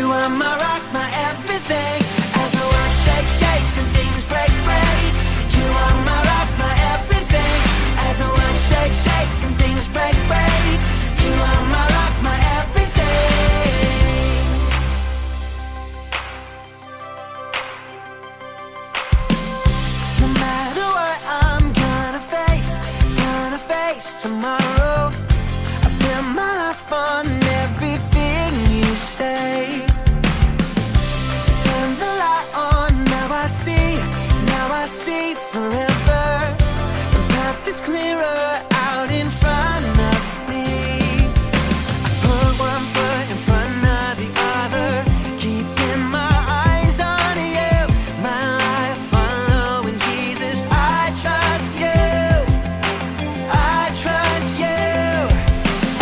You are my rock, my everything. As the world shakes, shakes and things break, break. You are my rock, my everything. As the world shakes, shakes and things break, break. You are my rock, my everything. No matter what I'm gonna face tomorrow. I build my life on everything you say. Turn the light on, now I see forever. The path is clearer out in front of me. I put one foot in front of the other, keeping my eyes on you. My life following Jesus, I trust you. I trust you.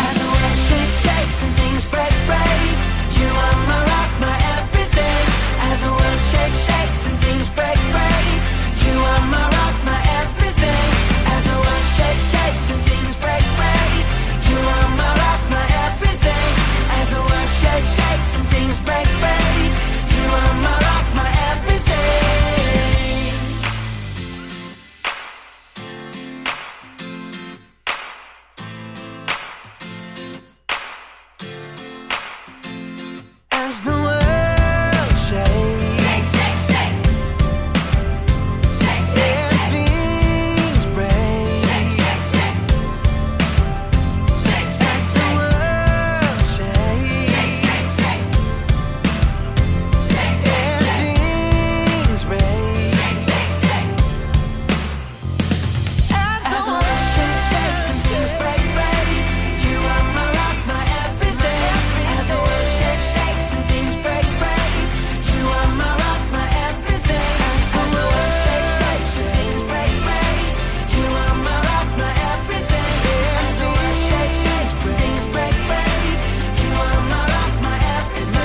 As the world shakes, shakes and things break, break. You are my rock, my everything. As the world shakes, shakes and things break, break. You are my rock, my everything. As the world shakes, shakes and things break, break. You are my rock, my everything. As the world shakes, shakes and things break, break. You are my rock, my everything. As the world shakes, shake, shake, shake. Shake, shake, shake. Things break, shake, shake, shake. Shake, shake, as the world shakes, shake, shake, shake. Shake, shake, shake. Things break, shake, shake, shake. As the world shakes, shakes and things break, break. You are my rock, my everything. As the world shakes, shakes and things break, break. You are my rock, my everything. As the world shakes, shakes and things break, break. You are my rock, my everything. As the world shakes, shakes and things break, break. You are my rock, my everything.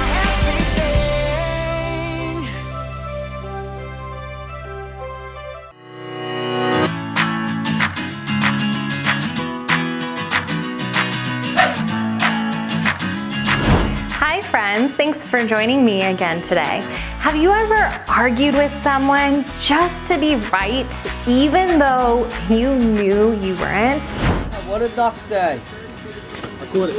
Hi friends, thanks for joining me again today. Have you ever argued with someone just to be right, even though you knew you weren't? What did Doc say? I called it.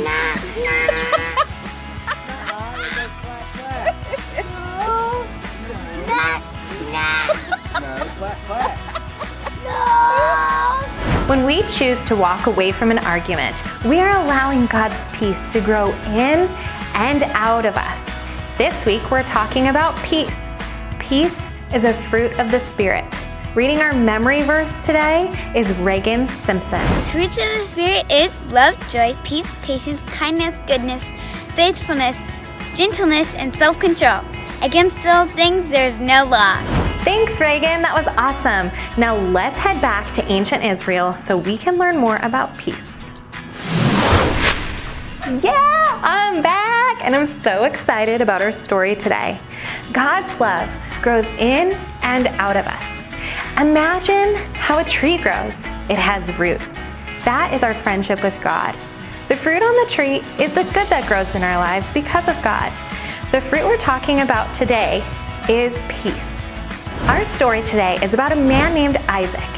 When we choose to walk away from an argument, we are allowing God's peace to grow in and out of us. This week we're talking about peace. Peace is a fruit of the Spirit. Reading our memory verse today is Reagan Simpson. The fruits of the Spirit is love, joy, peace, patience, kindness, goodness, faithfulness, gentleness, and self-control. Against all things there is no law. Thanks, Reagan. That was awesome. Now let's head back to ancient Israel so we can learn more about peace. Yeah, I'm back, and I'm so excited about our story today. God's love grows in and out of us. Imagine how a tree grows. It has roots. That is our friendship with God. The fruit on the tree is the good that grows in our lives because of God. The fruit we're talking about today is peace. Our story today is about a man named Isaac.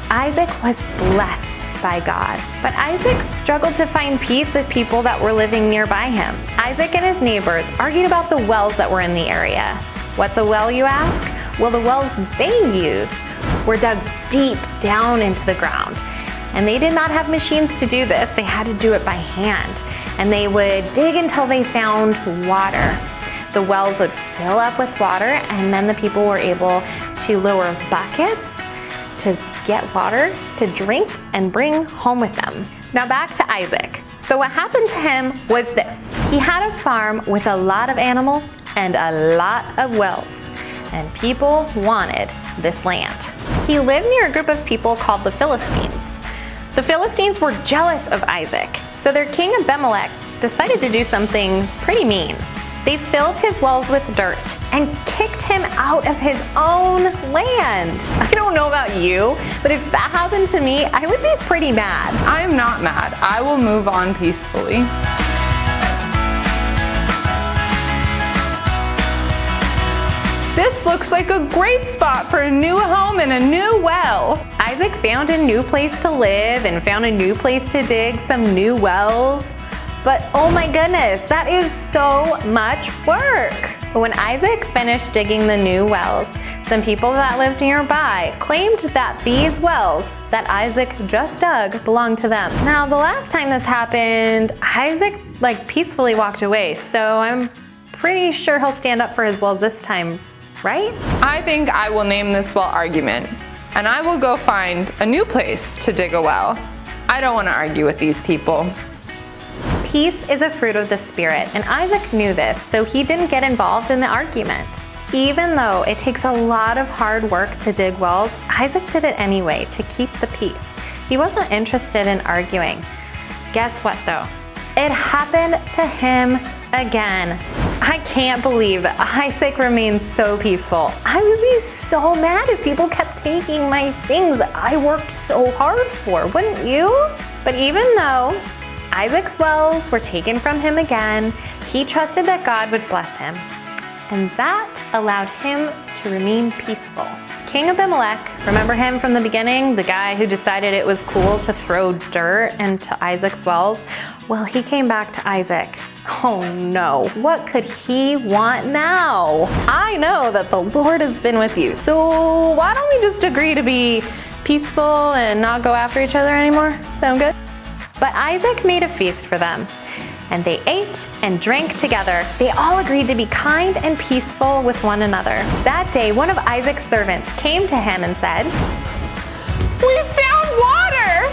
Isaac was blessed by God, but Isaac struggled to find peace with people that were living nearby him. Isaac and his neighbors argued about the wells that were in the area. What's a well, you ask? Well, the wells they used were dug deep down into the ground, and they did not have machines to do this. They had to do it by hand, and they would dig until they found water. The wells would fill up with water, and then the people were able to lower buckets to get water to drink and bring home with them. Now back to Isaac. So what happened to him was this. He had a farm with a lot of animals and a lot of wells, and people wanted this land. He lived near a group of people called the Philistines. The Philistines were jealous of Isaac, so their king Abimelech decided to do something pretty mean. They filled his wells with dirt and kicked him out of his own land. I don't know about you, but if that happened to me, I would be pretty mad. I'm not mad. I will move on peacefully. This looks like a great spot for a new home and a new well. Isaac found a new place to live and found a new place to dig some new wells. But oh my goodness, that is so much work. But when Isaac finished digging the new wells, some people that lived nearby claimed that these wells that Isaac just dug belonged to them. Now, the last time this happened, Isaac peacefully walked away, so I'm pretty sure he'll stand up for his wells this time, right? I think I will name this well argument, and I will go find a new place to dig a well. I don't want to argue with these people. Peace is a fruit of the Spirit, and Isaac knew this, so he didn't get involved in the argument. Even though it takes a lot of hard work to dig wells, Isaac did it anyway to keep the peace. He wasn't interested in arguing. Guess what though? It happened to him again. I can't believe that Isaac remained so peaceful. I would be so mad if people kept taking my things that I worked so hard for, wouldn't you? But even though Isaac's wells were taken from him again, he trusted that God would bless him. And that allowed him to remain peaceful. King Abimelech, remember him from the beginning? The guy who decided it was cool to throw dirt into Isaac's wells? Well, he came back to Isaac. Oh no, what could he want now? I know that the Lord has been with you, so why don't we just agree to be peaceful and not go after each other anymore? Sound good? But Isaac made a feast for them, and they ate and drank together. They all agreed to be kind and peaceful with one another. That day, one of Isaac's servants came to him and said, We found water!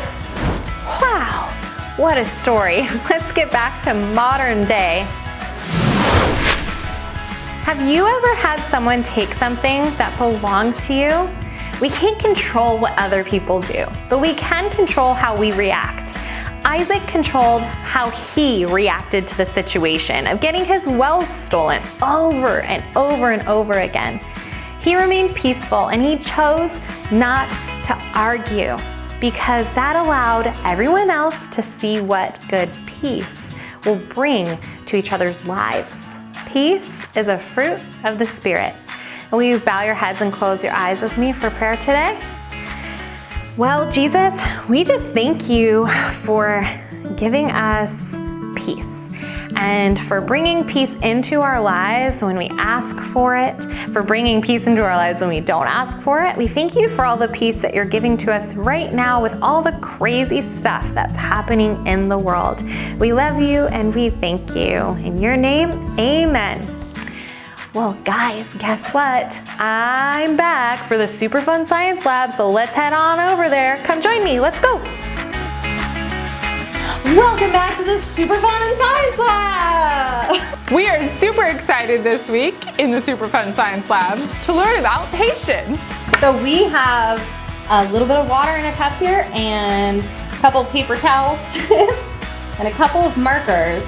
Wow, what a story. Let's get back to modern day. Have you ever had someone take something that belonged to you? We can't control what other people do, but we can control how we react. Isaac controlled how he reacted to the situation of getting his wells stolen over and over and over again. He remained peaceful and he chose not to argue because that allowed everyone else to see what good peace will bring to each other's lives. Peace is a fruit of the Spirit. Will you bow your heads and close your eyes with me for prayer today? Well, Jesus, we just thank you for giving us peace and for bringing peace into our lives when we ask for it, for bringing peace into our lives when we don't ask for it. We thank you for all the peace that you're giving to us right now with all the crazy stuff that's happening in the world. We love you and we thank you. In your name, amen. Well, guys, guess what? I'm back for the super fun science lab, so let's head on over there. Come join me, let's go. Welcome back to the super fun science lab. We are super excited this week in the Super Fun Science Lab to learn about patience. So we have a little bit of water in a cup here and a couple of paper towel strips and a couple of markers.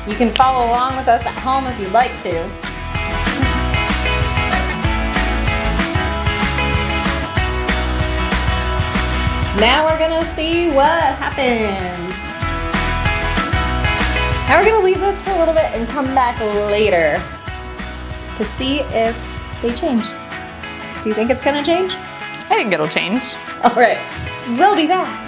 You can follow along with us at home if you'd like to. Now we're gonna see what happens. Now we're gonna leave this for a little bit and come back later to see if they change. Do you think it's gonna change? I think it'll change. All right, we'll be back.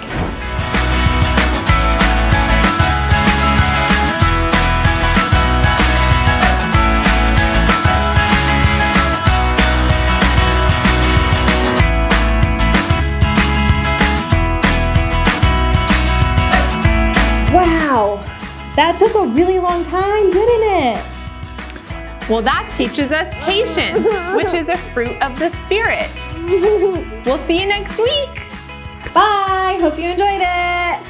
Wow, that took a really long time, didn't it? Well, that teaches us patience, which is a fruit of the Spirit. We'll see you next week. Bye, hope you enjoyed it.